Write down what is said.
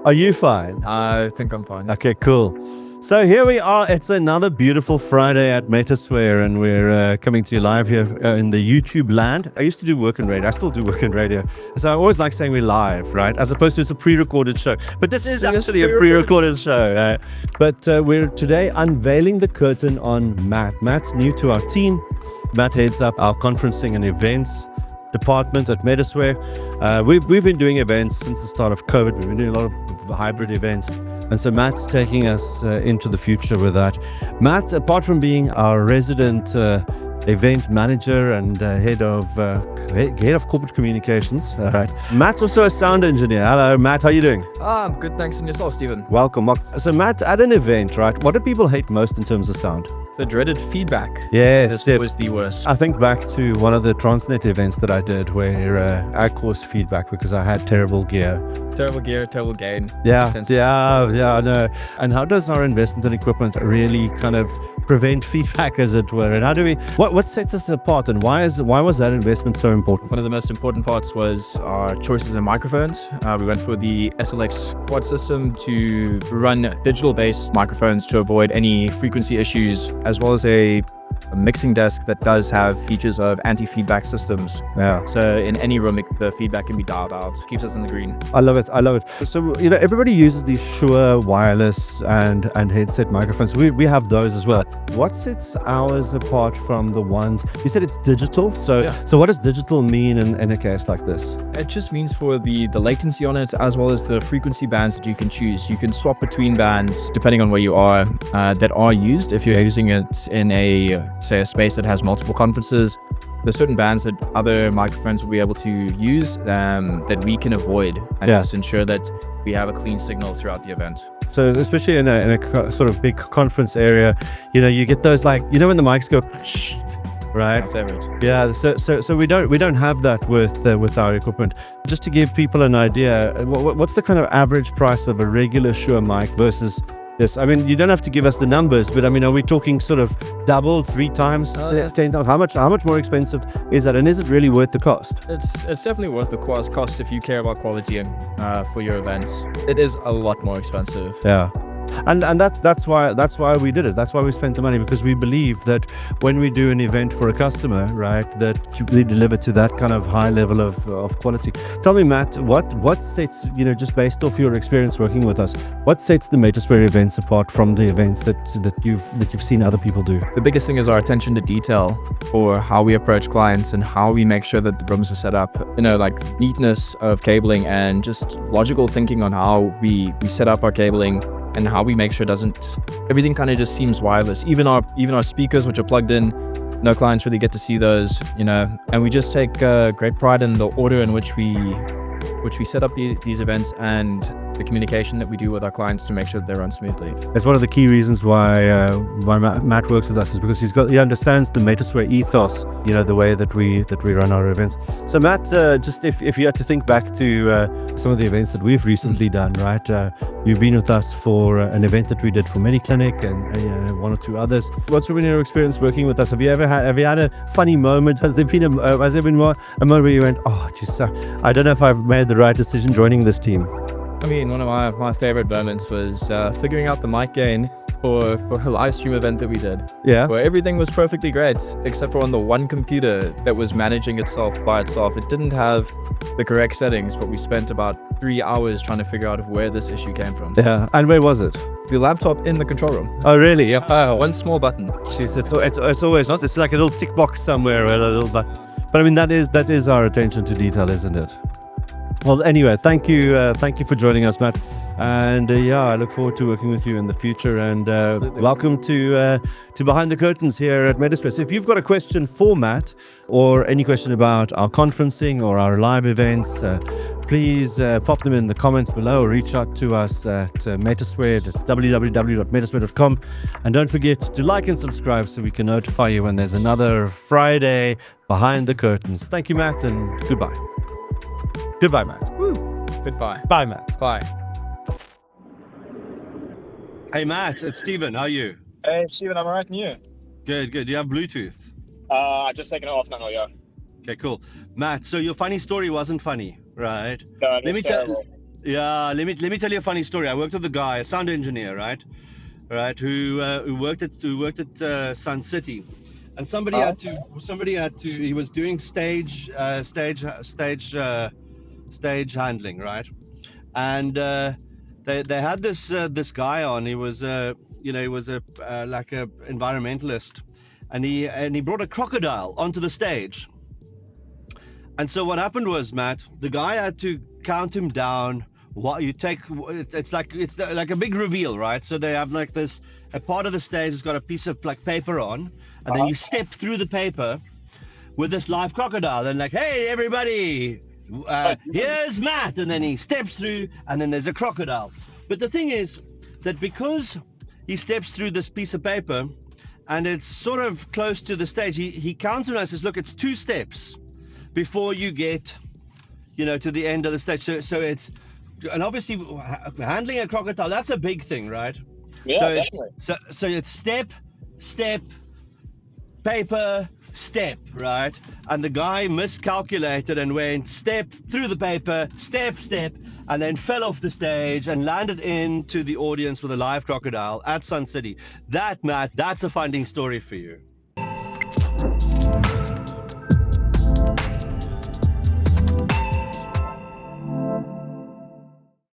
Are you fine? I think I'm fine. Okay, cool. So here we are. It's another beautiful Friday at Metisware, and we're coming to you live here in the YouTube land. I used to do work in radio. I still do work in radio. So I always like saying we're live, right? As opposed to it's a pre-recorded show. But this is actually a pre-recorded show. But we're today unveiling the curtain on Matt. Matt's new to our team. Matt heads up our conferencing and events department at Metisware. We've been doing events since the start of COVID. We've been doing a lot of hybrid events. And so Matt's taking us into the future with that. Matt, apart from being our resident event manager and head of corporate communications, all right. Matt's also a sound engineer. Hello, Matt. How are you doing? I'm good, thanks. And yourself, Stephen? Welcome. So Matt, at an event, right, what do people hate most in terms of sound? The dreaded feedback. Yeah, This was the worst. I think back to one of the Transnet events that I did where I caused feedback because I had terrible gear. Terrible gear, terrible gain. Yeah, I know. And how does our investment in equipment really kind of prevent feedback, as it were? And how do we? What sets us apart, and why was that investment so important? One of the most important parts was our choices in microphones. We went for the SLX quad system to run digital-based microphones to avoid any frequency issues, as well as a mixing desk that does have features of anti-feedback systems. Yeah. So in any room, the feedback can be dialed out. Keeps us in the green. I love it. So, everybody uses these Shure wireless and headset microphones. We have those as well. What sets ours apart from the ones, you said it's digital? So what does digital mean in a case like this? It just means for the latency on it, as well as the frequency bands that you can choose. You can swap between bands depending on where you are that are used. If you're using it in a space that has multiple conferences, there's certain bands that other microphones will be able to use that we can avoid, and just ensure that we have a clean signal throughout the event. So especially in a sort of big conference area, you get those when the mics go, right? My favorite. Yeah. So we don't have that with our equipment. Just to give people an idea, what's the kind of average price of a regular Shure mic versus this? I mean, you don't have to give us the numbers, but I mean, are we talking sort of double, 3 times, 10 times? How much more expensive is that, and is it really worth the cost? It's definitely worth the cost if you care about quality and for your events. It is a lot more expensive. Yeah. And that's why we did it. That's why we spent the money, because we believe that when we do an event for a customer, right, that we deliver to that kind of high level of quality. Tell me, Matt, what sets, just based off your experience working with us, what sets the Metisware events apart from the events that you've seen other people do? The biggest thing is our attention to detail for how we approach clients and how we make sure that the rooms are set up. Like neatness of cabling and just logical thinking on how we set up our cabling, and how we make sure everything kind of just seems wireless. Even our speakers, which are plugged in, no clients really get to see those, and we just take great pride in the order in which we set up these events and the communication that we do with our clients to make sure that they run smoothly. That's one of the key reasons why Matt works with us, is because he understands the Metisware ethos, the way that we run our events. So Matt, just if you had to think back to some of the events that we've recently done, right? You've been with us for an event that we did for MediClinic and 1 or 2 others. What's been your experience working with us? Have you had a funny moment? Has there been a moment where you went, oh, geez, I don't know if I've made the right decision joining this team? I mean, one of my favorite moments was figuring out the mic gain for a live stream event that we did. Yeah. Where everything was perfectly great, except for on the one computer that was managing itself by itself. It didn't have the correct settings, but we spent about 3 hours trying to figure out where this issue came from. Yeah. And where was it? The laptop in the control room. Oh, really? Yeah. One small button. Jeez, it's always not. It's like a little tick box somewhere, or a little. But I mean, that is our attention to detail, isn't it? Well, anyway, thank you for joining us, Matt. And I look forward to working with you in the future. And welcome to Behind the Curtains here at Metisware. So if you've got a question for Matt, or any question about our conferencing or our live events, please pop them in the comments below, or reach out to us at Metisware. It's www.metisware.com. And don't forget to like and subscribe so we can notify you when there's another Friday Behind the Curtains. Thank you, Matt, and goodbye. Goodbye, Matt. Woo. Goodbye. Bye, Matt. Bye. Hey, Matt, it's Stephen. How are you? Hey, Stephen, I'm alright, and you? Good. Do you have Bluetooth? I just taken it off now, yeah. Okay, cool. Matt, so your funny story wasn't funny, right? No, it's terrible. Yeah, let me tell you a funny story. I worked with a guy, a sound engineer, right, who worked at Sun City, and somebody had to. He was doing stage handling, right, and they had this guy on. He was he was a like a environmentalist, and he brought a crocodile onto the stage. And so what happened was, Matt, the guy had to count him down. What you take, it's like a big reveal, right? So they have like this, a part of the stage has got a piece of like paper on, and then you step through the paper with this live crocodile, and like, hey everybody, here's Matt, and then he steps through, and then there's a crocodile. But the thing is that because he steps through this piece of paper, and it's sort of close to the stage, he counts him and says, look, it's 2 steps before you get, to the end of the stage. So it's, and obviously handling a crocodile, that's a big thing, right? Yeah, so definitely. So it's step, paper, step, right? And the guy miscalculated and went step through the paper, step, and then fell off the stage and landed into the audience with a live crocodile at Sun City. That, Matt, that's a funding story for you.